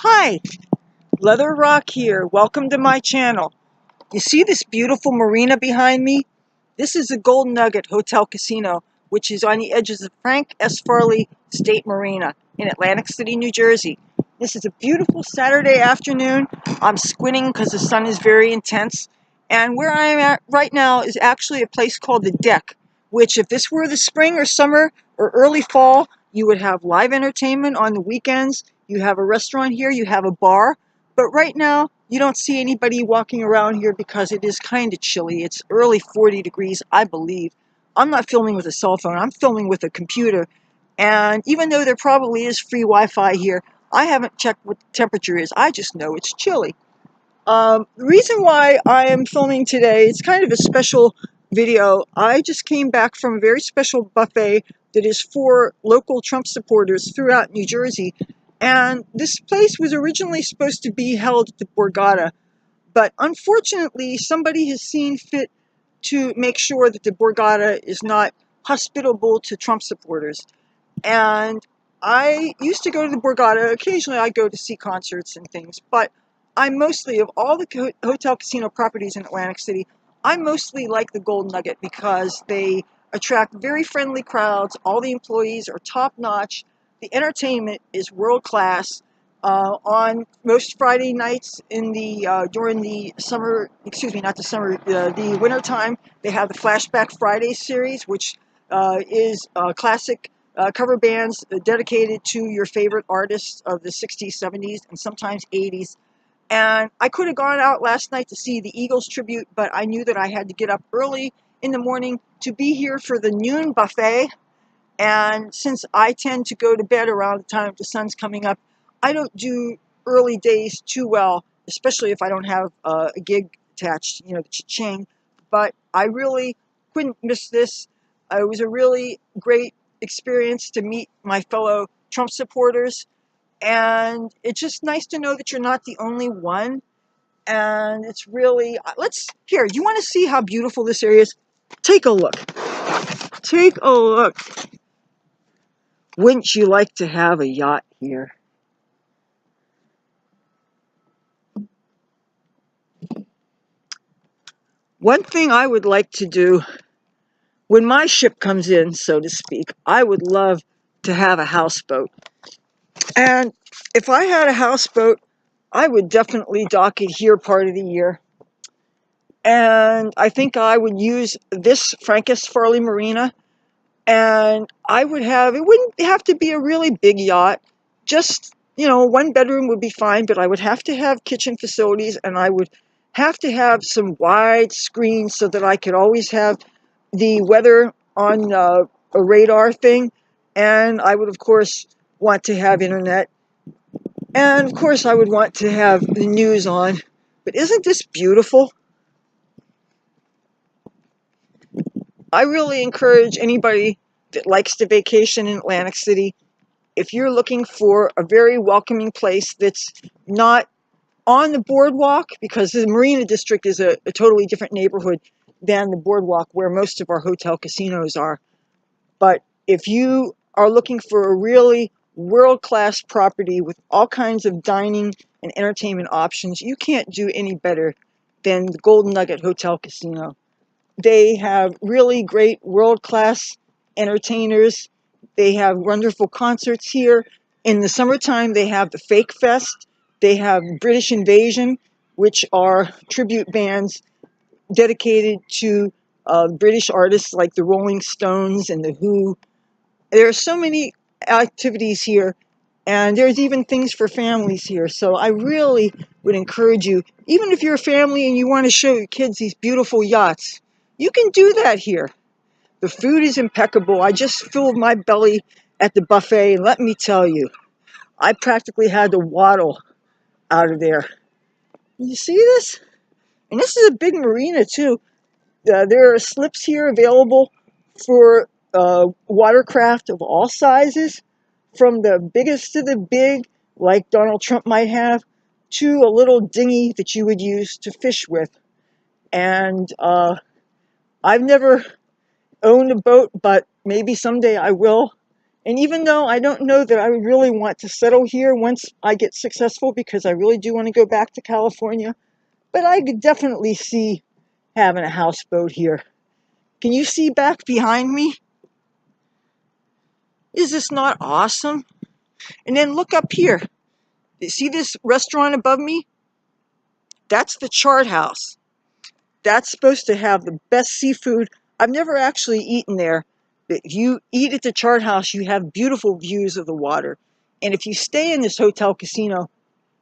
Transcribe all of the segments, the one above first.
Hi, Leathur Rokk here. Welcome to my channel. You see this beautiful marina behind me? This is the Golden Nugget Hotel Casino, which is on the edges of Frank S. Farley State Marina in Atlantic City, New Jersey. This is a beautiful Saturday afternoon. I'm squinting because the sun is very intense. And where I am at right now is actually a place called the Deck, which if this were the spring or summer or early fall, you would have live entertainment on the weekends. You have a restaurant here, you have a bar. But right now, you don't see anybody walking around here because it is kind of chilly. It's early 40 degrees, I believe. I'm not filming with a cell phone. I'm filming with a computer. And even though there probably is free Wi-Fi here, I haven't checked what the temperature is. I just know it's chilly. The reason why I am filming today, it's kind of a special video. I just came back from a very special buffet that is for local Trump supporters throughout New Jersey. And this place was originally supposed to be held at the Borgata, but unfortunately somebody has seen fit to make sure that the Borgata is not hospitable to Trump supporters. And I used to go to the Borgata. Occasionally I go to see concerts and things, but I mostly, of all the hotel casino properties in Atlantic City, I mostly like the Golden Nugget because they attract very friendly crowds. All the employees are top-notch. The entertainment is world-class. On most Friday nights in the during the summer, excuse me, not the summer, the winter time, they have the Flashback Friday series, which is classic cover bands dedicated to your favorite artists of the 60s, 70s, and sometimes 80s. And I could have gone out last night to see the Eagles tribute, but I knew that I had to get up early in the morning to be here for the noon buffet. And since I tend to go to bed around the time the sun's coming up, I don't do early days too well, especially if I don't have a gig attached, you know, the cha-ching. But I really couldn't miss this. It was a really great experience to meet my fellow Trump supporters. And it's just nice to know that you're not the only one. And it's really, here, you want to see how beautiful this area is? Take a look. Take a look. Wouldn't you like to have a yacht here? One thing I would like to do when my ship comes in, so to speak, I would love to have a houseboat. And if I had a houseboat, I would definitely dock it here part of the year. And I think I would use this Frank S. Farley Marina. And I would have, it wouldn't have to be a really big yacht. Just, you know, one bedroom would be fine, but I would have to have kitchen facilities, and I would have to have some wide screens so that I could always have the weather on a radar thing. And I would, of course, want to have internet. And, of course, I would want to have the news on. But isn't this beautiful? I really encourage anybody that likes to vacation in Atlantic City, if you're looking for a very welcoming place that's not on the boardwalk, because the Marina District is a totally different neighborhood than the boardwalk where most of our hotel casinos are. But if you are looking for a really world-class property with all kinds of dining and entertainment options, you can't do any better than the Golden Nugget Hotel Casino. They have really great world-class entertainers. They have wonderful concerts here. In the summertime, they have the Fake Fest. They have British Invasion, which are tribute bands dedicated to British artists like the Rolling Stones and the Who. There are so many activities here, and there's even things for families here. So I really would encourage you, even if you're a family and you want to show your kids these beautiful yachts, you can do that here. The food is impeccable. I just filled my belly at the buffet, and let me tell you, I practically had to waddle out of there. You see this? And this is a big marina, too. There are slips here available for watercraft of all sizes, from the biggest to the big, like Donald Trump might have, to a little dinghy that you would use to fish with. And I've never owned a boat, but maybe someday I will. And even though I don't know that I would really want to settle here once I get successful, because I really do want to go back to California, but I could definitely see having a houseboat here. Can you see back behind me? Is this not awesome? And then look up here. You see this restaurant above me? That's the Chart House. That's supposed to have the best seafood. I've never actually eaten there. But if you eat at the Chart House, you have beautiful views of the water. And if you stay in this hotel casino,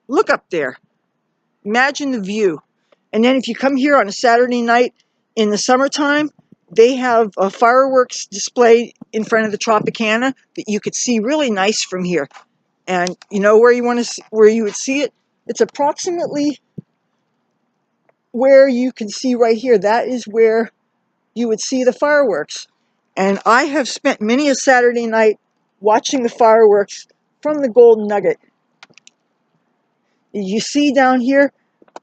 look up there. Imagine the view. And then if you come here on a Saturday night in the summertime, they have a fireworks display in front of the Tropicana that you could see really nice from here. And you know where you want to see, where you would see it? It's approximately where you can see right here. That is where you would see the fireworks. And I have spent many a Saturday night watching the fireworks from the Golden Nugget. You see down here,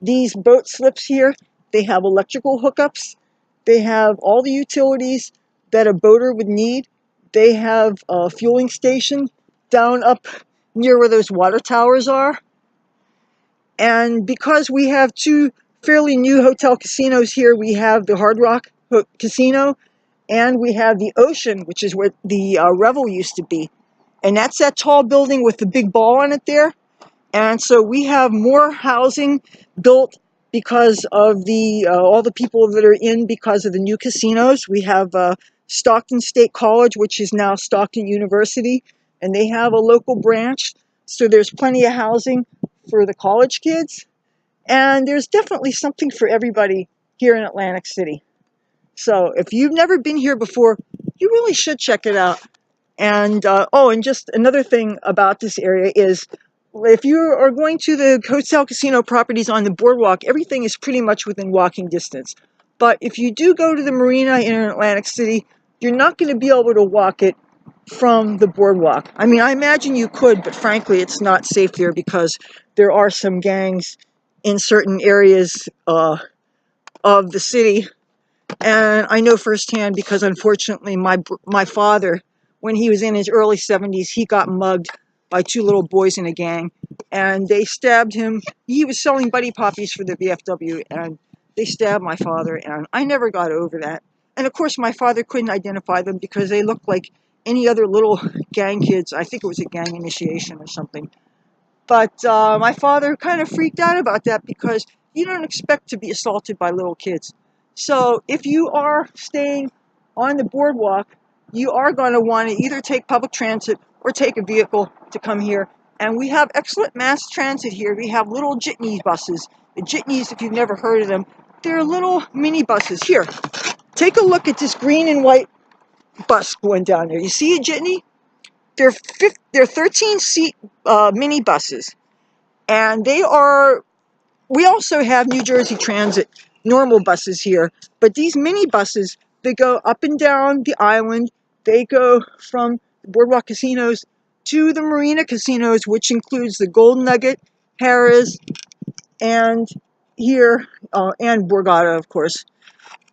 these boat slips here, they have electrical hookups. They have all the utilities that a boater would need. They have a fueling station down up near where those water towers are. And because we have two fairly new hotel casinos here, we have the Hard Rock Casino and we have the Ocean, which is where the Revel used to be. And that's that tall building with the big ball on it there. And so we have more housing built because of the all the people that are in because of the new casinos. We have Stockton State College, which is now Stockton University, and they have a local branch. So there's plenty of housing for the college kids. And there's definitely something for everybody here in Atlantic City. So if you've never been here before, you really should check it out. And oh, and just another thing about this area is, if you are going to the hotel casino properties on the boardwalk, everything is pretty much within walking distance. But if you do go to the marina in Atlantic City, you're not going to be able to walk it from the boardwalk. I mean, I imagine you could, but frankly, it's not safe there because there are some gangs in certain areas of the city. And I know firsthand because unfortunately my father, when he was in his early 70s, he got mugged by two little boys in a gang, and they stabbed him. He was selling Buddy Poppies for the VFW, and they stabbed my father, and I never got over that. And of course, my father couldn't identify them because they looked like any other little gang kids. I think it was a gang initiation or something. But my father kind of freaked out about that because you don't expect to be assaulted by little kids. So if you are staying on the boardwalk, you are going to want to either take public transit or take a vehicle to come here. And we have excellent mass transit here. We have little jitney buses. The jitneys, if you've never heard of them, they're little mini buses. Here, take a look at this green and white bus going down there. You see a jitney? They're 13-seat mini buses. And we also have New Jersey Transit normal buses here, but these mini buses, they go up and down the island. They go from the boardwalk casinos to the marina casinos, which includes the Golden Nugget, Harrah's, and here, and Borgata, of course.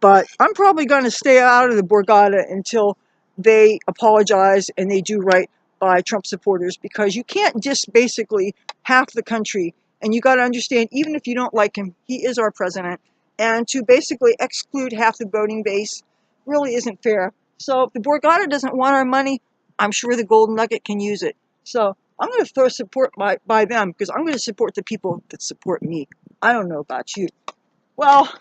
But I'm probably going to stay out of the Borgata until they apologize and they do right by Trump supporters, because you can't just basically half the country. And you got to understand, even if you don't like him, he is our president. And to basically exclude half the voting base really isn't fair. So if the Borgata doesn't want our money, I'm sure the Golden Nugget can use it. So I'm going to throw support by them, because I'm going to support the people that support me. I don't know about you. Well,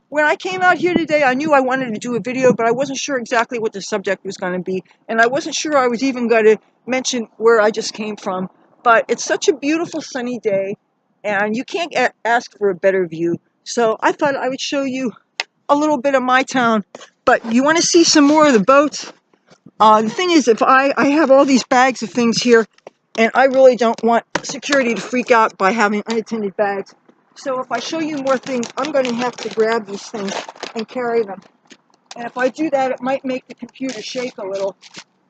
when I came out here today, I knew I wanted to do a video, but I wasn't sure exactly what the subject was going to be. And I wasn't sure I was even going to mention where I just came from. But it's such a beautiful sunny day, and you can't ask for a better view. So I thought I would show you a little bit of my town. But you want to see some more of the boats? The thing is, if I have all these bags of things here, and I really don't want security to freak out by having unattended bags. So if I show you more things, I'm going to have to grab these things and carry them. And if I do that, it might make the computer shake a little.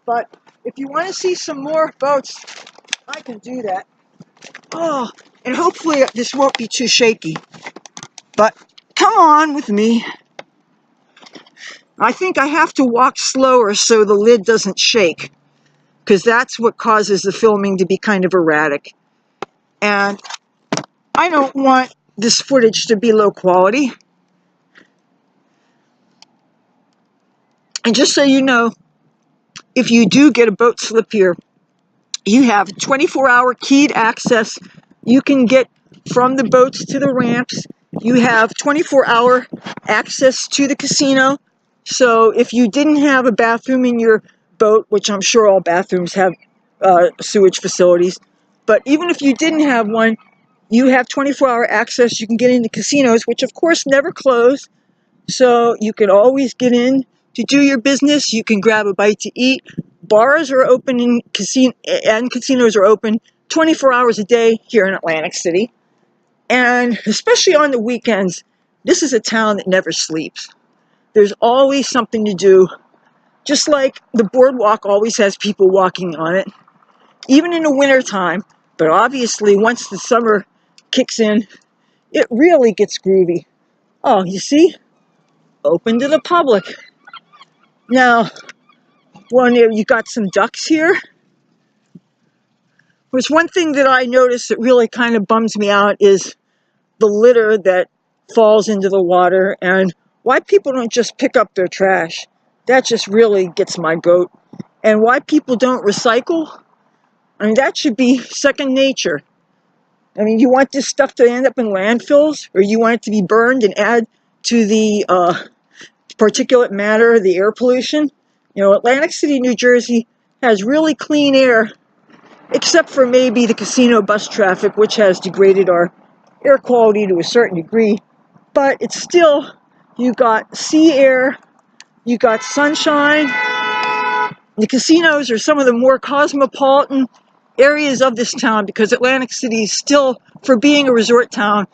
But if you want to see some more boats, I can do that. Oh, and hopefully this won't be too shaky. But come on with me. I think I have to walk slower so the lid doesn't shake, because that's what causes the filming to be kind of erratic. And I don't want this footage to be low quality. And just so you know, if you do get a boat slip here, you have 24-hour keyed access. You can get from the boats to the ramps. You have 24-hour access to the casino. So if you didn't have a bathroom in your boat, which I'm sure all bathrooms have sewage facilities, but even if you didn't have one, you have 24-hour access. You can get into casinos, which of course never close. So you can always get in to do your business. You can grab a bite to eat. Bars are open and casinos are open 24 hours a day here in Atlantic City. And especially on the weekends, this is a town that never sleeps. There's always something to do. Just like the boardwalk always has people walking on it, even in the wintertime. But obviously, once the summer kicks in, it really gets groovy. Oh, you see? Open to the public. Now, you got some ducks here. There's one thing that I noticed that really kind of bums me out is the litter that falls into the water, and why people don't just pick up their trash. That just really gets my goat. And why people don't recycle, I mean, that should be second nature. I mean, you want this stuff to end up in landfills, or you want it to be burned and add to the particulate matter, the air pollution? You know, Atlantic City, New Jersey has really clean air, except for maybe the casino bus traffic, which has degraded our air quality to a certain degree. But it's still, you got sea air, you got sunshine. The casinos are some of the more cosmopolitan areas of this town, because Atlantic City is still, for being a resort town,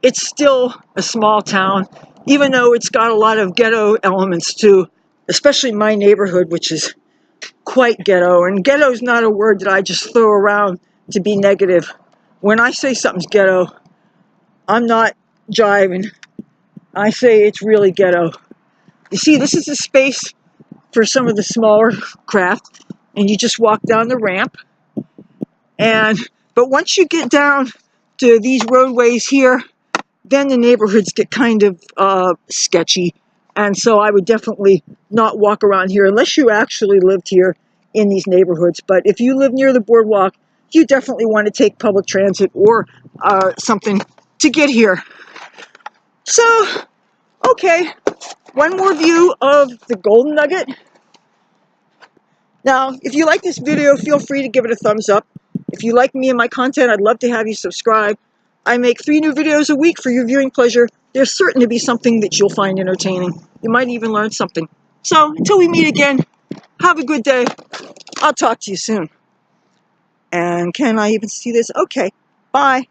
it's still a small town, even though it's got a lot of ghetto elements too, especially my neighborhood, which is quite ghetto. And ghetto is not a word that I just throw around to be negative. When I say something's ghetto, I'm not jiving. I say it's really ghetto. You see, this is a space for some of the smaller craft, and you just walk down the ramp. But once you get down to these roadways here, then the neighborhoods get kind of sketchy. And so I would definitely not walk around here unless you actually lived here in these neighborhoods. But if you live near the boardwalk, you definitely want to take public transit or something to get here. So, okay, one more view of the Golden Nugget. Now, if you like this video, feel free to give it a thumbs up. If you like me and my content, I'd love to have you subscribe. I make 3 new videos a week for your viewing pleasure. There's certain to be something that you'll find entertaining. You might even learn something. So, until we meet again, have a good day. I'll talk to you soon. And can I even see this? Okay, bye.